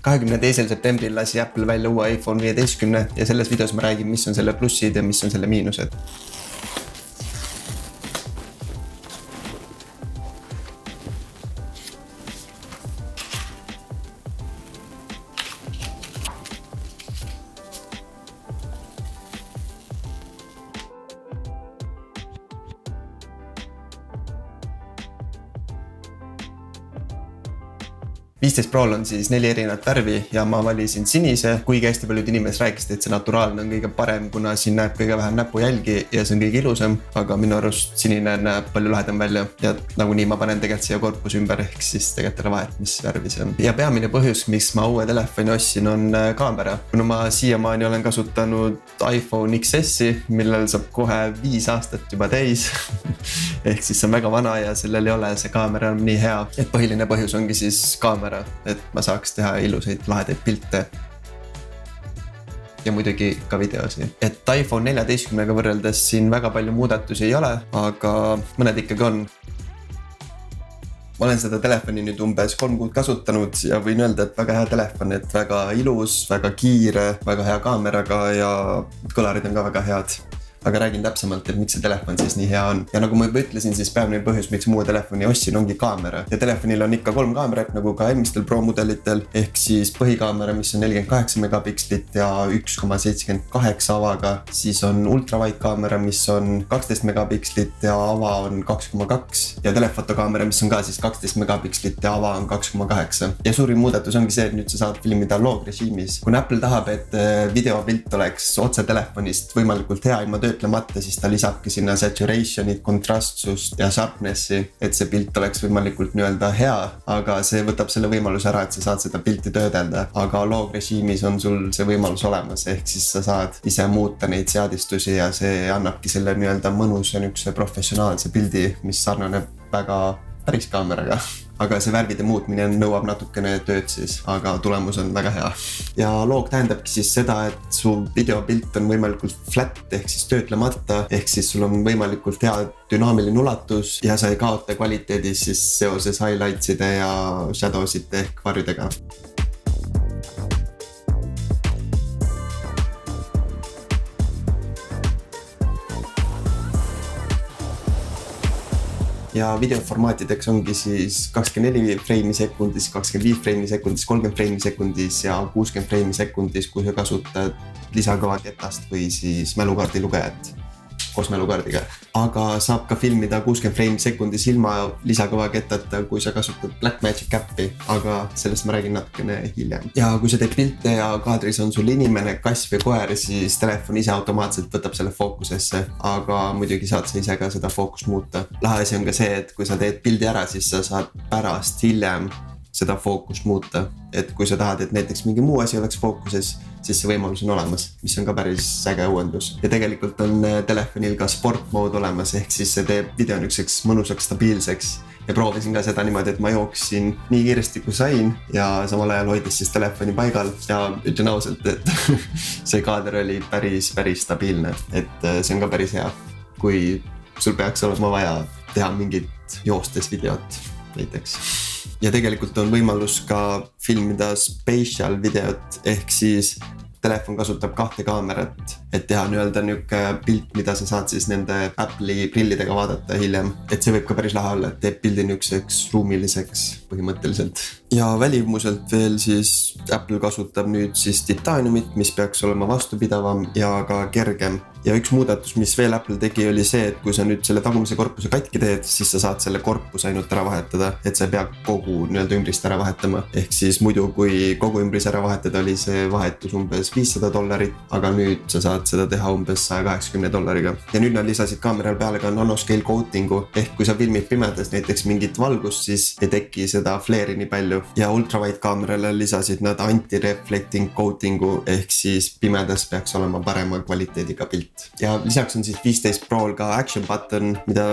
22. septembril lasi Apple välja uue iPhone 15 ja selles videos ma räägin, mis on selle plussid ja mis on selle miinused. Viisteist Pro'l on siis 4 erinevat värvi ja ma valisin sinise, kuigi hästi paljud inimesed rääkisid, et see naturaalne on kõige parem, kuna siin näeb kõige vähem näpujälgi ja see on kõige ilusam, aga minu arust sinine näeb palju lahedam välja ja nagunii ma panen tegelikult siia korpus ümber, ehk siis tegelikult ei ole vahet, mis värvi see on. Ja peamine põhjus, miks ma uue telefoni ostsin, on kaamera. Kuna ma siiamaani olen kasutanud iPhone XS-i, millel saab kohe 5 aastat juba täis, ehk siis see on väga vana ja sellel ei ole see kaamera nii hea, et põhiline põhjus ongi siis kaamera, et ma saaks teha ilusaid lahedaid pilte ja muidugi ka videosi. Et iPhone 14-ga võrreldes siin väga palju muudatusi ei ole, aga mõned ikkagi on. Ma olen seda telefoni nüüd umbes 3 kuud kasutanud ja võin öelda, et väga hea telefon, et väga ilus, väga kiire, väga hea kaameraga ja kõlarid on ka väga head. Aga räägin täpsemalt, et miks see telefon siis nii hea on. Ja nagu ma juba ütlesin, siis peamine põhjus, miks muu telefoni ostsin, ongi kaamera. Ja telefonil on ikka 3 kaamerat, nagu ka eelmistel Pro mudelitel, ehk siis põhikaamera, mis on 48 megapikslit ja 1,78 avaga. Siis on ultravide kaamera, mis on 12 megapikslit ja ava on 2,2. Ja telefotokaamera, mis on ka siis 12 megapikslit ja ava on 2,8. Ja suurim muudatus ongi see, et nüüd sa saad filmida logrežiimis. Kui Apple tahab, et videopilt oleks otse telefonist võimalikult hea ilma töötlemata, siis ta lisabki sinna saturationit, kontrastsust ja sharpnessi, et see pilt oleks võimalikult nii-öelda hea, aga see võtab selle võimaluse ära, et sa saad seda pilti töödelda. Aga logrežiimis on sul see võimalus olemas, ehk siis sa saad ise muuta neid seadistusi ja see annabki selle nii-öelda mõnus ja niisuguse professionaalse pildi, mis sarnaneb väga päris kaameraga. Aga see värvide muutmine nõuab natukene tööd siis, aga tulemus on väga hea. Ja log tähendabki siis seda, et su videopilt on võimalikult flat ehk siis töötlemata, ehk siis sul on võimalikult hea dünaamiline ulatus ja sa ei kaota kvaliteedis siis seoses highlightside ja shadowsite ehk varjudega. Ja videoformaatideks ongi siis 24 freimi sekundis, 25 freimi sekundis, 30 freimi sekundis ja 60 freimi sekundis, kui sa kasutad lisakõvaketast või siis mälukaardi lugejat koos mälukaardiga. Aga saab ka filmida 60 freimi sekundis ilma lisakõvaketata, kui sa kasutad Blackmagic äppi, aga sellest ma räägin natukene hiljem. Ja kui sa teed pilte ja kaadris on sul inimene, kass või koer, siis telefon ise automaatselt võtab selle fookusesse, aga muidugi saad sa ise ka seda fookust muuta. Lahe asi on ka see, et kui sa teed pildi ära, siis sa saad pärast hiljem seda fookust muuta. Et kui sa tahad, et näiteks mingi muu asi oleks fookuses, siis see võimalus on olemas, mis on ka päris äge uuendus. Ja tegelikult on telefonil ka sport mode olemas, ehk siis see teeb video niiseks mõnusaks, stabiilseks. Ja proovisin ka seda niimoodi, et ma jooksin nii kiiresti kui sain ja samal ajal hoidis siis telefoni paigal ja ütlen ausalt, et see kaader oli päris stabiilne, et see on ka päris hea, kui sul peaks olema vaja teha mingit joostes videot näiteks. Ja tegelikult on võimalus ka filmida spatial videot, ehk siis telefon kasutab 2 kaamerat, et teha nii-öelda niuke pilt, mida sa saad siis nende Apple'i prillidega vaadata hiljem. Et see võib ka päris lahe olla, et teeb pildi niukseks ruumiliseks põhimõtteliselt. Ja välivmuselt veel siis Apple kasutab nüüd siis titaaniumit, mis peaks olema vastupidavam ja ka kergem. Ja üks muudatus, mis veel Apple tegi, oli see, et kui sa nüüd selle tagumise korpuse katki teed, siis sa saad selle korpuse ainult ära vahetada, et sa ei pea kogu nii-öelda ümbrist ära vahetama. Ehk siis muidu, kui kogu ümbris ära vahetada, oli see vahetus umbes $500, aga nüüd sa saad seda teha umbes $180. Ja nüüd nad lisasid kaameral peale ka nanoscale coatingu, ehk kui sa filmid pimedas näiteks mingit valgust, siis ei teki seda flare'i nii palju. Ja ultravide kaamerale lisasid nad anti-reflecting coatingu, ehk siis pimedas peaks olema parema kvaliteediga pilt. Ja lisaks on siis 15 Pro'l ka action button, mida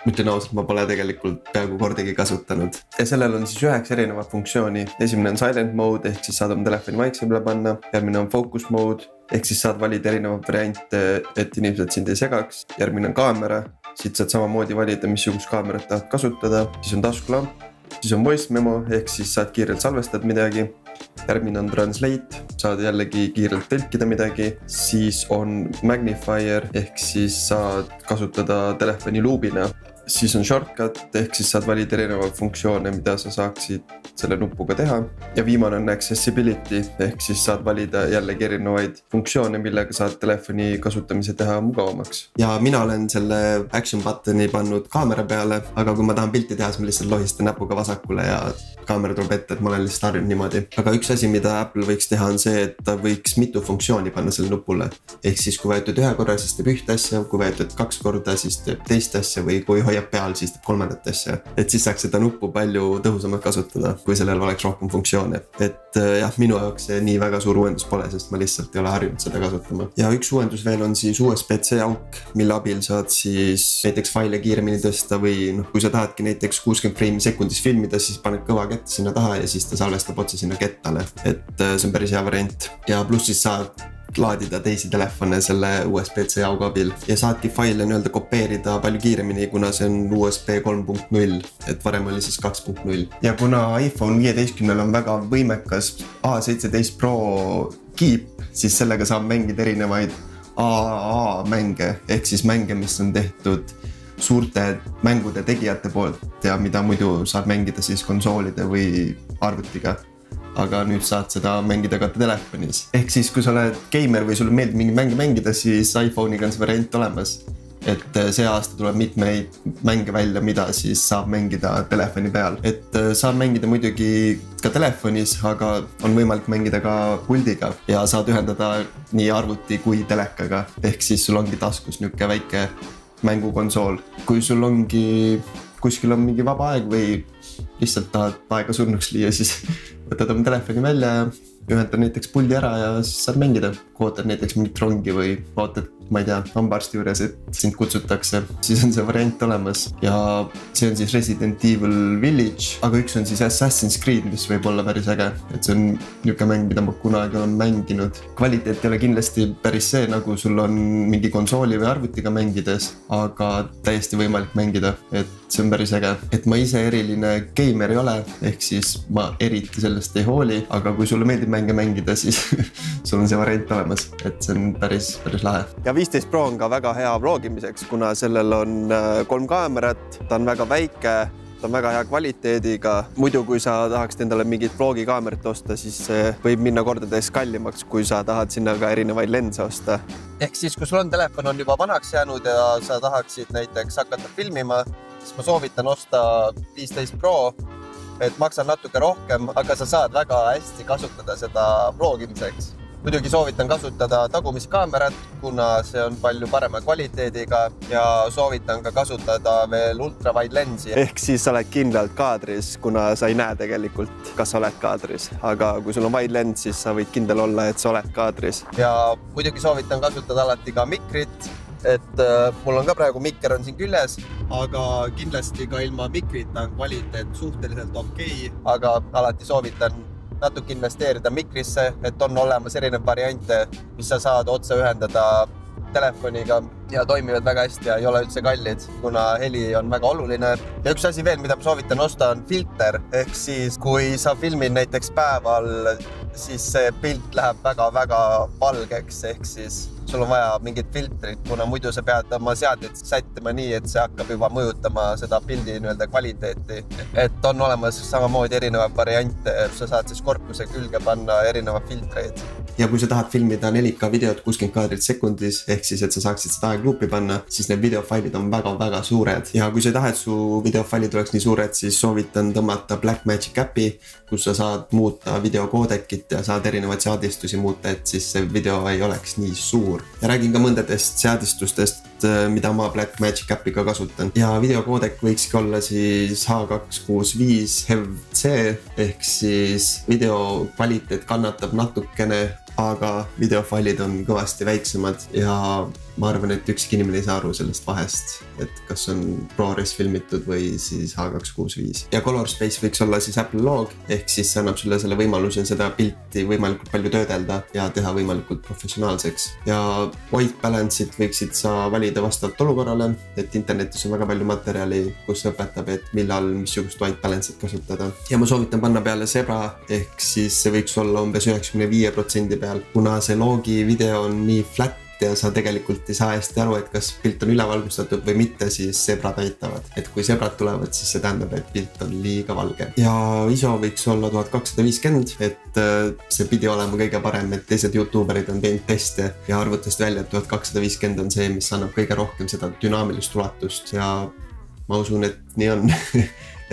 ütlen ausalt, ma pole tegelikult peaaegu kordagi kasutanud. Ja sellel on siis 9 erinevat funktsiooni. Esimene on silent mode, ehk siis saad oma telefoni vaiksemale panna. Järgmine on focus mode, ehk siis saad valida erinevad variante, et inimesed sind ei segaks. Järgmine on kaamera, siit saad samamoodi valida, missugust kaamerat tahad kasutada. Siis on taskulamp, siis on voice memo, ehk siis saad kiirelt salvestada midagi. järgmine on Translate, saad jällegi kiirelt tõlkida midagi, siis on Magnifier ehk siis saad kasutada telefoni luubina, siis on Shortcut ehk siis saad valida erinevaid funktsioone, mida sa saaksid selle nupuga teha ja viimane on Accessibility ehk siis saad valida jällegi erinevaid funktsioone, millega saad telefoni kasutamise teha mugavamaks. Ja mina olen selle action buttoni pannud kaamera peale, aga kui ma tahan pilti teha, siis ma lihtsalt lohistan näpuga vasakule ja kaamera tuleb ette, et ma olen lihtsalt harjunud niimoodi. Aga üks asi, mida Apple võiks teha on see, et ta võiks mitu funktsiooni panna selle nupule. Ehk siis kui vajutad ühe korra, siis teeb ühte asja, kui vajutad 2 korda, siis teeb teist asja või kui hoiab peal, siis teeb 3. asja. Et siis saaks seda nuppu palju tõhusamalt kasutada, kui sellel oleks rohkem funktsioone. Et jah, minu jaoks see nii väga suur uuendus pole, sest ma lihtsalt ei ole harjunud seda kasutama. Ja üks uuendus veel on siis USB-C auk, mille abil saad siis näiteks faile kiiremini tõsta või kui sa tahadki näiteks 60 frame'i sekundis filmida, siis paned kõva kett sinna taha ja siis ta salvestab otse sinna kettale. Et see on päris hea variant. Ja pluss siis saad laadida teisi telefone selle USB-C auga abil ja saadki faile nii-öelda kopeerida palju kiiremini, kuna see on USB 3.0, et varem oli siis 2.0. Ja kuna iPhone 15 on väga võimekas A17 Pro kiip, siis sellega saab mängida erinevaid AAA mänge ehk siis mänge, mis on tehtud suurte mängude tegijate poolt ja mida muidu saab mängida siis konsoolide või arvutiga. Aga nüüd saad seda mängida ka telefonis. Ehk siis kui sa oled gamer või sulle meeldib mingi mänge mängida, siis iPhone'iga on see variant olemas. Et see aasta tuleb mitmeid mänge välja, mida siis saab mängida telefoni peal. Et saab mängida muidugi ka telefonis, aga on võimalik mängida ka puldiga ja saad ühendada nii arvuti kui telekaga. Ehk siis sul ongi taskus niuke väike mängukonsool. Kui sul ongi kuskil on mingi vaba aeg või lihtsalt tahad aega surnuks lüüa, siis võtad oma telefoni välja ja ühendad näiteks puldi ära ja siis saad mängida. Kui ootad näiteks mingit rongi või ootad, ma ei tea, hambaarsti juures, et sind kutsutakse, siis on see variant olemas. Ja see on siis Resident Evil Village, aga üks on siis Assassin's Creed, mis võib olla päris äge. Et see on niuke mäng, mida ma kunagi olen mänginud. Kvaliteet ei ole kindlasti päris see, nagu sul on mingi konsooli või arvutiga mängides, aga täiesti võimalik mängida, et see on päris äge. Et ma ise eriline gamer ei ole, ehk siis ma eriti sellest ei hooli, aga kui sulle meeldib mänge mängida, siis sul on see variant olemas, et see on päris lahe. Ja 15 Pro on ka väga hea vlogimiseks, kuna sellel on 3 kaamerat, ta on väga väike, ta on väga hea kvaliteediga. Muidu kui sa tahaksid endale mingit vlogikaamerat osta, siis see võib minna kordades kallimaks, kui sa tahad sinna ka erinevaid lense osta. Ehk siis, kui sul on telefon on juba vanaks jäänud ja sa tahaksid näiteks hakata filmima, siis ma soovitan osta 15 Pro, et maksab natuke rohkem, aga sa saad väga hästi kasutada seda vlogimiseks. Muidugi soovitan kasutada tagumiskaamerat, kuna see on palju parema kvaliteediga ja soovitan ka kasutada veel ultrawide lensi. Ehk siis sa oled kindlalt kaadris, kuna sa ei näe tegelikult, kas sa oled kaadris. Aga kui sul on wide lens, siis sa võid kindel olla, et sa oled kaadris. Ja muidugi soovitan kasutada alati ka mikrit, et mul on ka praegu mikker on siin küljes, aga kindlasti ka ilma mikrita on kvaliteet suhteliselt okei, aga alati soovitan natuke investeerida mikrisse, et on olemas erinev variante, mis sa saad otse ühendada telefoniga ja toimivad väga hästi ja ei ole üldse kallid, kuna heli on väga oluline. Ja üks asi veel, mida ma soovitan osta, on filter, ehk siis kui sa filmid näiteks päeval, siis see pilt läheb väga valgeks, ehk siis sul on vaja mingit filtrit, kuna muidu sa pead oma seadet sättima nii, et see hakkab juba mõjutama seda pildi nii-öelda kvaliteeti. Et on olemas samamoodi erinevaid variante, sa saad siis korpuse külge panna erinevaid filtreid. Ja kui sa tahad filmida 4K videot 60 kaadrit sekundis, ehk siis, et sa saaksid seda aegluupi panna, siis need videofailid on väga suured. Ja kui sa tahad, et su videofailid oleks nii suured, siis soovitan tõmmata Blackmagic äpi, kus sa saad muuta videokoodekit ja saad erinevaid seadistusi muuta, et siis see video ei oleks nii suur. Ja räägin ka mõndadest seadistustest, mida ma Blackmagic äpiga kasutan. Ja videokoodek võikski olla siis H265 HEV-C, ehk siis video kvaliteet kannatab natukene aga videofailid on kõvasti väiksemad ja ma arvan, et ükski inimene ei saa aru sellest vahest, et kas on ProRes filmitud või siis H265. Ja Color Space võiks olla siis Apple loog, ehk siis see annab sulle selle võimaluse seda pilti võimalikult palju töödelda ja teha võimalikult professionaalseks. Ja white balance'it võiksid sa valida vastavalt olukorrale, et internetis on väga palju materjali, kus õpetab, et millal missugust white balance'it kasutada. Ja ma soovitan panna peale Zebra, ehk siis see võiks olla umbes 95% peal, kuna see loogi video on nii flat ja sa tegelikult ei saa hästi aru, et kas pilt on ülevalgustatud või mitte, siis zebrad aitavad. Et kui zebrad tulevad, siis see tähendab, et pilt on liiga valge. Ja ISO võiks olla 1250, et see pidi olema kõige parem, et teised youtuberid on teinud teste ja arvutasid välja, et 1250 on see, mis annab kõige rohkem seda dünaamilist ulatust ja ma usun, et nii on.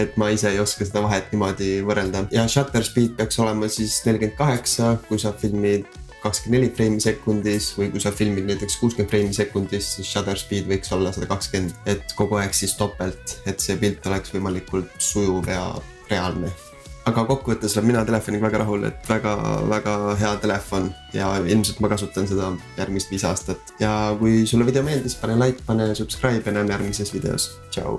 Et ma ise ei oska seda vahet niimoodi võrrelda. Ja shutter speed peaks olema siis 48, kui sa filmid 24 freimi sekundis või kui sa filmid näiteks 60 freimi sekundis, siis shutter speed võiks olla 120, et kogu aeg siis topelt, et see pilt oleks võimalikult sujuv ja reaalne. Aga kokkuvõttes olen mina telefoniga väga rahul, et väga hea telefon ja ilmselt ma kasutan seda järgmist 5 aastat. Ja kui sulle video meeldis, pane like, pane subscribe ja näeme järgmises videos. Tšau!